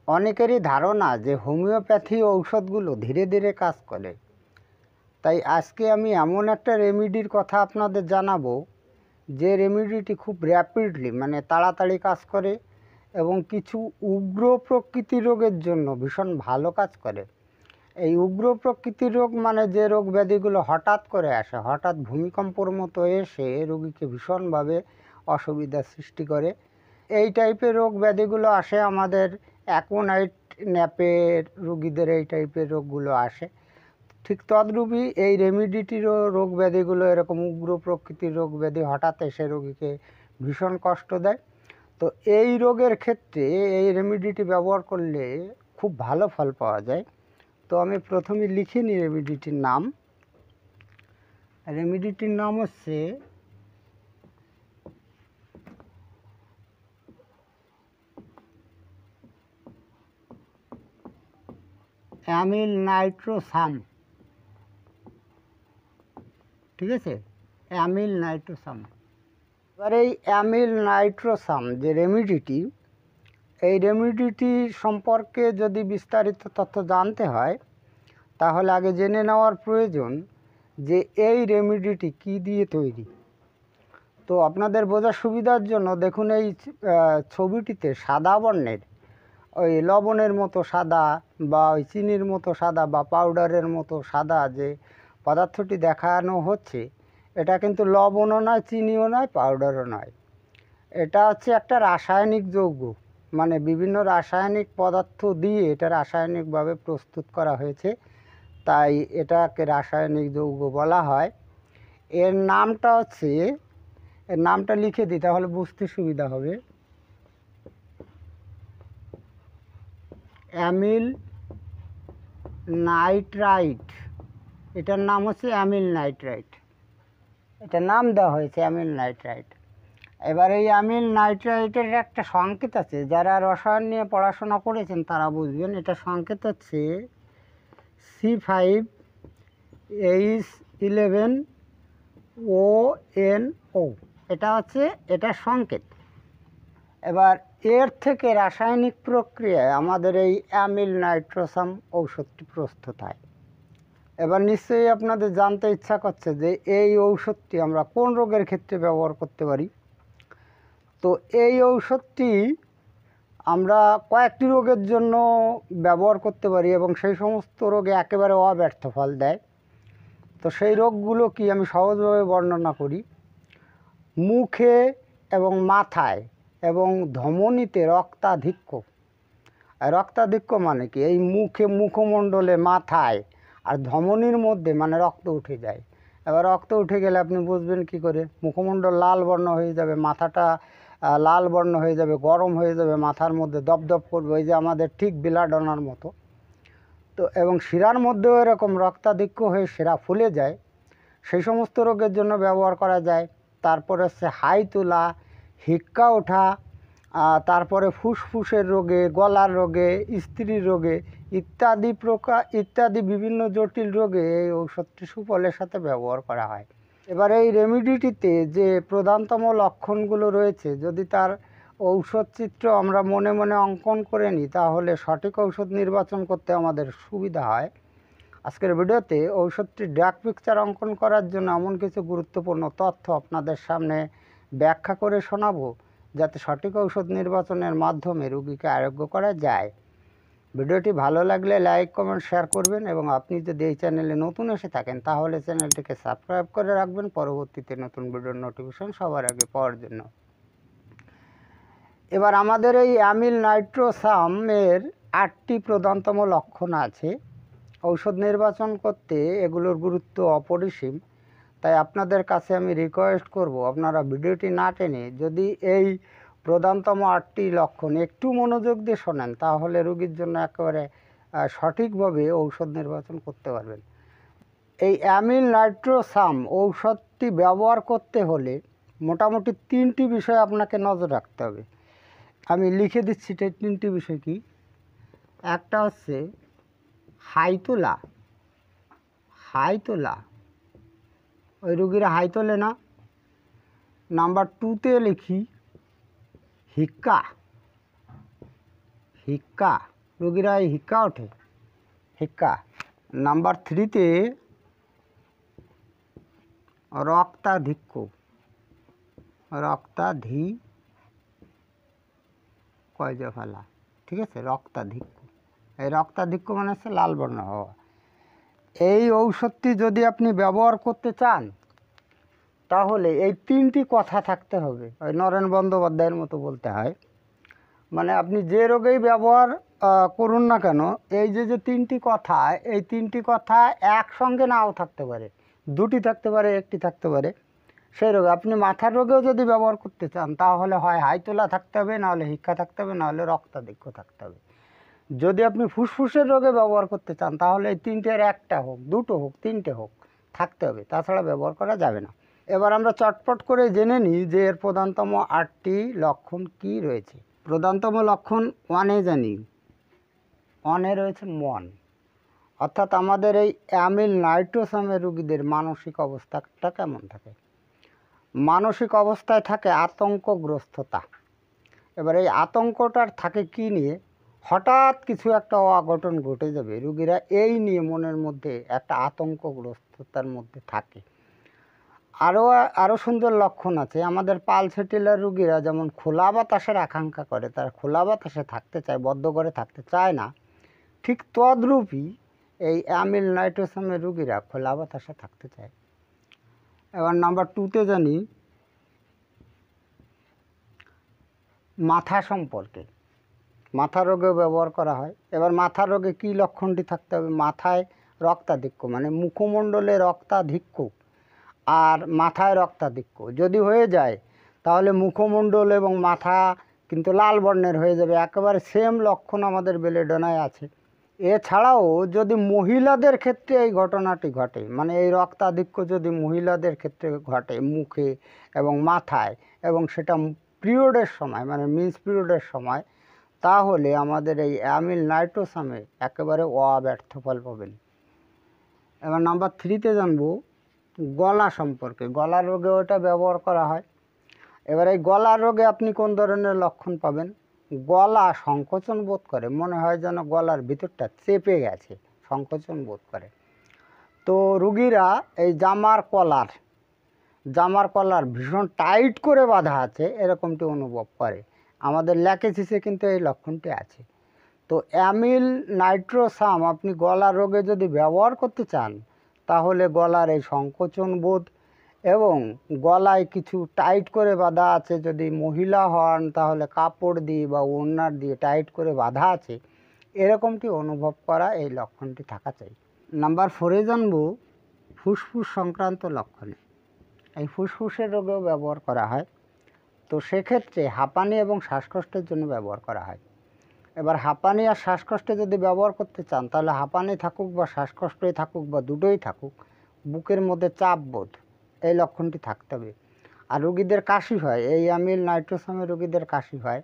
অনেকেরই ধারণা যে হোমিওপ্যাথি ঔষধগুলো ধীরে ধীরে কাজ করে। তাই আজকে আমি এমন একটা রেমেডির কথা আপনাদের জানাবো যে রেমেডিটি খুব র্যাপিডলি মানে তাড়াতাড়ি কাজ করে এবং কিছু উগ্র প্রকৃতির রোগের জন্য ভীষণ ভালো কাজ করে। এই উগ্র প্রকৃতির রোগ মানে যে রোগ ব্যাধিগুলো হঠাৎ করে আসে, হঠাৎ ভূমিকম্পর মতো এসে রোগীকে ভীষণভাবে অসুবিধার সৃষ্টি করে, এই টাইপের রোগ ব্যাধিগুলো আসে আমাদের অ্যাকোনাইট ন্যাপের রোগীদের এই টাইপের রোগগুলো আসে। ঠিক তদ্রূপই এই রেমিডিটিরও রোগ ব্যাধিগুলো এরকম উগ্র প্রকৃতির রোগ ব্যাধি হঠাৎ এসে রোগীকে ভীষণ কষ্ট দেয়। তো এই রোগের ক্ষেত্রে এই রেমিডিটি ব্যবহার করলে খুব ভালো ফল পাওয়া যায়। তো আমি প্রথমে লিখে নিই রেমিডিটির নাম। রেমিডিটির নাম হচ্ছে অ্যামিল নাইট্রোসাম। ঠিক আছে, অ্যামিল নাইট্রোসাম। এবার এই অ্যামিল নাইট্রোসাম যে রেমিডিটি, এই রেমিডিটি সম্পর্কে যদি বিস্তারিত তথ্য জানতে হয় তাহলে আগে জেনে নেওয়ার প্রয়োজন যে এই রেমিডিটি কী দিয়ে তৈরি। তো আপনাদের বোঝার সুবিধার জন্য দেখুন এই ছবিটিতে সাদা বর্ণের ওই লবণের মতো সাদা বা ওই চিনির মতো সাদা বা পাউডারের মতো সাদা যে পদার্থটি দেখানো হচ্ছে, এটা কিন্তু লবণও নয়, চিনিও নয়, পাউডারও নয়। এটা হচ্ছে একটা রাসায়নিক যৌগ, মানে বিভিন্ন রাসায়নিক পদার্থ দিয়ে এটা রাসায়নিকভাবে প্রস্তুত করা হয়েছে, তাই এটাকে রাসায়নিক যৌগ বলা হয়। এর নামটা হচ্ছে, এর নামটা লিখে দিই তাহলে বুঝতে সুবিধা হবে। অ্যামিল নাইট্রাইট, এটার নাম হচ্ছে অ্যামিল নাইট্রাইট, এটার নাম দেওয়া হয়েছে অ্যামিল নাইট্রাইট। এবার এই অ্যামিল নাইট্রাইটের একটা সংকেত আছে, যারা রসায়ন নিয়ে পড়াশোনা করেছেন তারা বুঝবেন। এটা সংকেত হচ্ছে C5H11ONO, এটা হচ্ছে এটার সংকেত। এবার এর থেকে রাসায়নিক প্রক্রিয়ায় আমাদের এই অ্যামিল নাইট্রোসাম ঔষধটি প্রস্তুত হয়। এবার নিশ্চয়ই আপনাদের জানতে ইচ্ছা করছে যে এই ঔষধটি আমরা কোন রোগের ক্ষেত্রে ব্যবহার করতে পারি। তো এই ঔষধটি আমরা কয়েকটি রোগের জন্য ব্যবহার করতে পারি এবং সেই সমস্ত রোগে একেবারে অব্যর্থ ফল দেয়। তো সেই রোগগুলো কি আমি সহজভাবে বর্ণনা করি। মুখে এবং মাথায় এবং ধমনীতে রক্তাধিক্য। রক্তাধিক্য মানে কি, এই মুখে, মুখমণ্ডলে, মাথায় আর ধমনীর মধ্যে মানে রক্ত উঠে যায়। এবার রক্ত উঠে গেলে আপনি বুঝবেন কি করে, মুখমণ্ডল লাল বর্ণ হয়ে যাবে, মাথাটা লাল বর্ণ হয়ে যাবে, গরম হয়ে যাবে, মাথার মধ্যে দপদপ করবে, ওই যে আমাদের ঠিক বিলাডনার মতো। তো এবং শিরার মধ্যেও এরকম রক্তাধিক্য হয়ে শিরা ফুলে যায়, সেই সমস্ত রোগের জন্য ব্যবহার করা যায়। তারপরে হচ্ছে হাই তোলা, হিক্কা ওঠা, তারপরে ফুসফুসের রোগে, গলার রোগে, স্ত্রীর রোগে ইত্যাদি বিভিন্ন জটিল রোগে এই ঔষধটি সুফলের সাথে ব্যবহার করা হয়। এবার এই রেমিডিটিতে যে প্রধানতম লক্ষণগুলো রয়েছে, যদি তার ঔষধ চিত্র আমরা মনে মনে অঙ্কন করে নিই তাহলে সঠিক ঔষধ নির্বাচন করতে আমাদের সুবিধা হয়। আজকের ভিডিওতে ঔষধটির ড্রাগ পিকচার অঙ্কন করার জন্য এমন কিছু গুরুত্বপূর্ণ তথ্য আপনাদের সামনে ব্যাখ্যা করে শোনাবো, যাতে সঠিক ঔষধ নির্বাচনের মাধ্যমে রোগীকে আরোগ্য করা যায়। ভিডিওটি ভালো লাগলে লাইক, কমেন্ট, শেয়ার করবেন এবং আপনি যদি এই চ্যানেলে নতুন এসে থাকেন তাহলে চ্যানেলটিকে সাবস্ক্রাইব করে রাখবেন পরবর্তীতে নতুন ভিডিওর নোটিফিকেশন সবার আগে পাওয়ার জন্য। এবার আমাদের এই অ্যামিল নাইট্রোসামের 8টি প্রধানতম লক্ষণ আছে। ঔষধ নির্বাচন করতে এগুলোর গুরুত্ব অপরিসীম, তাই আপনাদের কাছে আমি রিকোয়েস্ট করব আপনারা ভিডিওটি না টেনে যদি এই প্রধানতম 8টি লক্ষণ একটু মনোযোগ দিয়ে শোনেন তাহলে রোগীর জন্য একেবারে সঠিকভাবে ঔষধ নির্বাচন করতে পারবেন। এই অ্যামিল নাইট্রোসাম ঔষধটি ব্যবহার করতে হলে মোটামুটি 3টি বিষয় আপনাকে নজর রাখতে হবে। আমি লিখে দিচ্ছি এই 3টি বিষয় কি। একটা হচ্ছে হাই তোলা, ওই রুগীরা হাই তোলে না। নাম্বার 2তে লিখি হিক্কা। রুগীরা এই হিক্কা ওঠে, হিক্কা। নাম্বার 3-তে রক্তাধিক্য, কয় যে ফেলা, ঠিক আছে, রক্তাধিক্য। এই রক্তাধিক্য মানে হচ্ছে লাল বর্ণ হওয়া। এই ঔষধটি যদি আপনি ব্যবহার করতে চান তাহলে এই 3টি কথা থাকতে হবে। ওই নরেন বন্দ্যোপাধ্যায়ের মতো বলতে হয়, মানে আপনি যে রোগেই ব্যবহার করুন না কেন, এই যে 3টি কথা, এই 3টি কথা একসঙ্গে নাও থাকতে পারে, 2টি থাকতে পারে, 1টি থাকতে পারে। সেই রোগে আপনি মাথার রোগেও যদি ব্যবহার করতে চান তাহলে হয় হাইতোলা থাকতে হবে, নাহলে হিক্কা থাকতে হবে, নাহলে রক্তাধিক্য থাকতে হবে। যদি আপনি ফুসফুসের রোগে ব্যবহার করতে চান তাহলে এই 3টের একটা হোক, 2টো হোক, 3টে হোক, থাকতে হবে, তাছাড়া ব্যবহার করা যাবে না। এবার আমরা চটপট করে জেনে নিই যে এর প্রধানতম 8টি লক্ষণ কি রয়েছে। প্রধানতম লক্ষণ 1-এ জানি, 1-এ রয়েছে মন, অর্থাৎ আমাদের এই অ্যামিল নাইট্রোসামের রোগীদের মানসিক অবস্থাটা কেমন থাকে। মানসিক অবস্থায় থাকে আতঙ্কগ্রস্ততা। এবার এই আতঙ্কটার থাকে কি নিয়ে, হঠাৎ কিছু একটা অঘটন ঘটে যাবে, রুগীরা এই নিয়ে মনের মধ্যে একটা আতঙ্কগ্রস্ততার মধ্যে থাকে। আরও সুন্দর লক্ষণ আছে, আমাদের পালসেটিলার রুগীরা যেমন খোলা বাতাসের আকাঙ্ক্ষা করে, তারা খোলা বাতাসে থাকতে চায়, বদ্ধ করে থাকতে চায় না, ঠিক তদ্রূপই এই অ্যামিল নাইট্রোসামের রুগীরা খোলা বাতাসে থাকতে চায়। এবার নাম্বার 2-তে জানি মাথা সম্পর্কে, মাথা রোগেও ব্যবহার করা হয়। এবার মাথা রোগে কী লক্ষণটি থাকতে হবে, মাথায় রক্তাধিক্য, মানে মুখমণ্ডলে রক্তাধিক্য আর মাথায় রক্তাধিক্য যদি হয়ে যায় তাহলে মুখমণ্ডল এবং মাথা কিন্তু লাল বর্ণের হয়ে যাবে। একেবারে সেম লক্ষণ আমাদের বেলেডোনায় আছে। এছাড়াও যদি মহিলাদের ক্ষেত্রে এই ঘটনাটি ঘটে, মানে এই রক্তাধিক্য যদি মহিলাদের ক্ষেত্রে ঘটে মুখে এবং মাথায়, এবং সেটা পিরিয়ডের সময়, মানে মিন্স পিরিয়ডের সময়, তাহলে আমাদের এই অ্যামিল নাইট্রোসামে একেবারে অব্যর্থ ফল পাবেন। এবার নাম্বার 3-তে জানবো গলা সম্পর্কে। গলা রোগে ওটা ব্যবহার করা হয়। এবার এই গলার রোগে আপনি কোন ধরনের লক্ষণ পাবেন, গলা সংকোচন বোধ করে, মনে হয় যেন গলার ভিতরটা চেপে গেছে, সংকোচন বোধ করে। তো রুগীরা এই জামার কলার ভীষণ টাইট করে বাঁধা আছে এরকমটি অনুভব করে। আমাদের ল্যাকেসিসে কিন্তু এই লক্ষণটি আছে। তো অ্যামিল নাইট্রোসাম আপনি গলার রোগে যদি ব্যবহার করতে চান তাহলে গলার এই সংকোচন বোধ এবং গলায় কিছু টাইট করে বাঁধা আছে, যদি মহিলা হন তাহলে কাপড় দিয়ে বা ওড়নার দিয়ে টাইট করে বাঁধা আছে, এরকমটি অনুভব করা, এই লক্ষণটি থাকা চাই। নাম্বার 4-এ জানবো ফুসফুস সংক্রান্ত লক্ষণে। এই ফুসফুসের রোগেও ব্যবহার করা হয়। তো সেক্ষেত্রে হাঁপানি এবং শ্বাসকষ্টের জন্য ব্যবহার করা হয়। এবার হাঁপানি আর শ্বাসকষ্টে যদি ব্যবহার করতে চান তাহলে হাঁপানি থাকুক বা শ্বাসকষ্টই থাকুক বা দুটোই থাকুক, বুকের মধ্যে চাপ বোধ, এই লক্ষণটি থাকতে হবে। আর রুগীদের কাশি হয়, এই অ্যামিল নাইট্রোসামের রুগীদের কাশি হয়,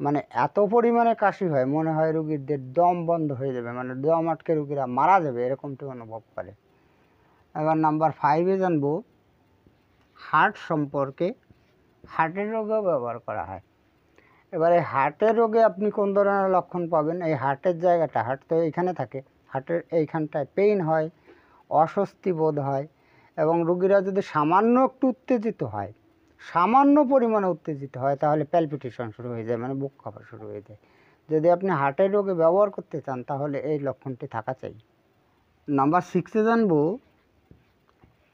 মানে এত পরিমাণে কাশি হয় মনে হয় রুগীদের দম বন্ধ হয়ে যাবে, মানে দম আটকে রুগীরা মারা যাবে, এরকমটি অনুভব করে। এবার নাম্বার 5-এ জানবো হার্ট সম্পর্কে। হার্টের রোগেও ব্যবহার করা হয়। এবারে হার্টের রোগে আপনি কোন ধরনের লক্ষণ পাবেন, এই হার্টের জায়গাটা, হার্ট তো এইখানে থাকে, হার্টের এইখানটায় পেইন হয়, অস্বস্তি বোধ হয়, এবং রুগীরা যদি সামান্য একটু উত্তেজিত হয়, সামান্য পরিমাণে উত্তেজিত হয়, তাহলে প্যালপিটেশন শুরু হয়ে যায়, মানে বুক কাঁপা শুরু হয়ে যায়। যদি আপনি হার্টের রোগে ব্যবহার করতে চান তাহলে এই লক্ষণটি থাকা চাই। নাম্বার 6-এ জানবো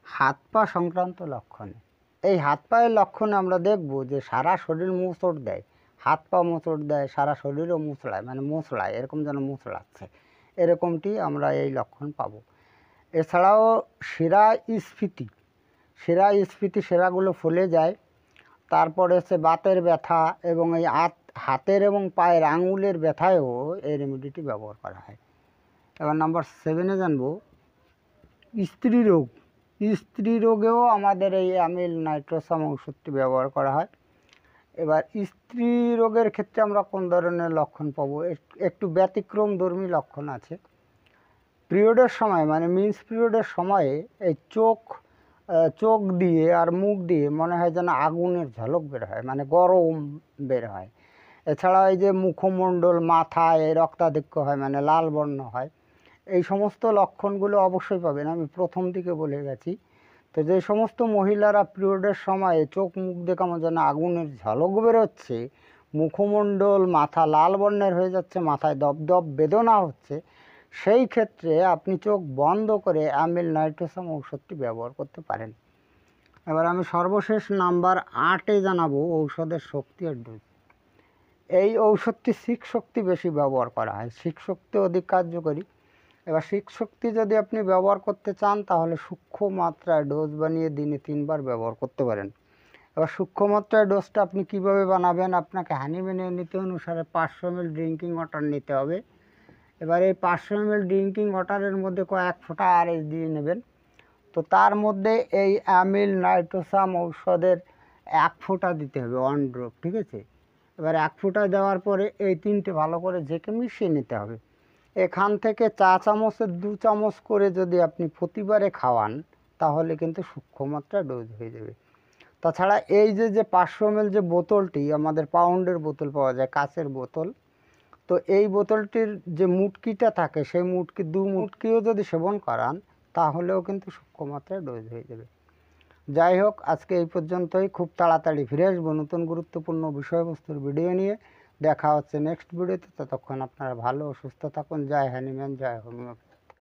হাত পা সংক্রান্ত লক্ষণে। এই হাত পায়ের লক্ষণে আমরা দেখব যে সারা শরীর মোচড় দেয়, হাত পা মোচড় দেয়, সারা শরীরও মোচড়ায়, মানে মোচড়ায়, এরকম যেন মোচড়াচ্ছে, এরকমটি আমরা এই লক্ষণ পাবো। এছাড়াও শিরা শিরাগুলো ফুলে যায়। তারপরে হচ্ছে বাতের ব্যথা এবং এই হাতের এবং পায়ের আঙুলের ব্যথায়ও এই রেমেডিটি ব্যবহার করা হয়। এবার নাম্বার 7-এ জানবো স্ত্রী রোগেও আমাদের এই অ্যামিল নাইট্রোসাম ওষুধটি ব্যবহার করা হয়। এবার স্ত্রী রোগের ক্ষেত্রে আমরা কোন ধরনের লক্ষণ পাবো, একটু ব্যতিক্রমধর্মী লক্ষণ আছে। পিরিয়ডের সময়, মানে মিন্স পিরিয়ডের সময়ে এই চোখ দিয়ে আর মুখ দিয়ে মনে হয় যেন আগুনের ঝলক বের হয়, মানে গরম বের হয়, এছাড়া এই যে মুখমণ্ডল, মাথায় রক্তাধিক্য হয়, মানে লাল বর্ণ হয়, এই সমস্ত লক্ষণগুলো অবশ্যই পাবেন। আমি প্রথম দিকে বলে গেছি। তো যে সমস্ত মহিলারা পিরিয়ডের সময়ে চোখ মুখ দিয়ে কেমন যেন আগুনের ঝলক বেরোচ্ছে, মুখমণ্ডল মাথা লাল বর্ণের হয়ে যাচ্ছে, মাথায় দপদপ বেদনা হচ্ছে, সেই ক্ষেত্রে আপনি চোখ বন্ধ করে অ্যামিল নাইট্রোসাম ঔষধটি ব্যবহার করতে পারেন। এবার আমি সর্বশেষ নাম্বার 8-এ জানাবো ঔষধের শক্তি আর ডোজ। এই ঔষধটি সিক শক্তি বেশি ব্যবহার করা হয়, সিক শক্তি অধিক কার্যকরী। এবার সিক শক্তি যদি আপনি ব্যবহার করতে চান তাহলে সূক্ষ্ম মাত্রায় ডোজ বানিয়ে দিনে 3 বার ব্যবহার করতে পারেন। এবার সূক্ষ্ম মাত্রায় ডোজটা আপনি কিভাবে বানাবেন, আপনাকে হানিম্যানের নীতি অনুসারে 500 ml ড্রিঙ্কিং ওয়াটার নিতে হবে। এবার এই 500 ml ড্রিঙ্কিং ওয়াটারের মধ্যে কয়েক ফোঁটা আরএস দিয়ে নেবেন। তো তার মধ্যে এই অ্যামিল নাইট্রোসাম ঔষধের 1 ফোঁটা দিতে হবে, 1 ড্রপ, ঠিক আছে। এবার 1 ফোঁটা দেওয়ার পরে এই 3টে ভালো করে ঝেঁকে মিশিয়ে নিতে হবে। এখান থেকে চা চামচের 2 চামচ করে যদি আপনি প্রতিবারে খাওয়ান তাহলে কিন্তু সূক্ষ্ম মাত্রা ডোজ হয়ে যাবে। তাছাড়া এই যে 500 ml যে বোতলটি, আমাদের পাউন্ডের বোতল পাওয়া যায়, কাচের বোতল, তো এই বোতলটির যে মুটকিটা থাকে সেই মুটকি 2 মুটকিও যদি সেবন করান তাহলেও কিন্তু সূক্ষ্ম মাত্রায় ডোজ হয়ে যাবে। যাই হোক, আজকে এই পর্যন্তই। খুব তাড়াতাড়ি ফিরে আসবো নতুন গুরুত্বপূর্ণ বিষয়বস্তুর ভিডিও নিয়ে। দেখা হচ্ছে নেক্সট ভিডিওতে। ততক্ষণ আপনারা ভালো ও সুস্থ থাকুন। জয় হ্যানিম্যান, জয় হোমিওপ্যাথি।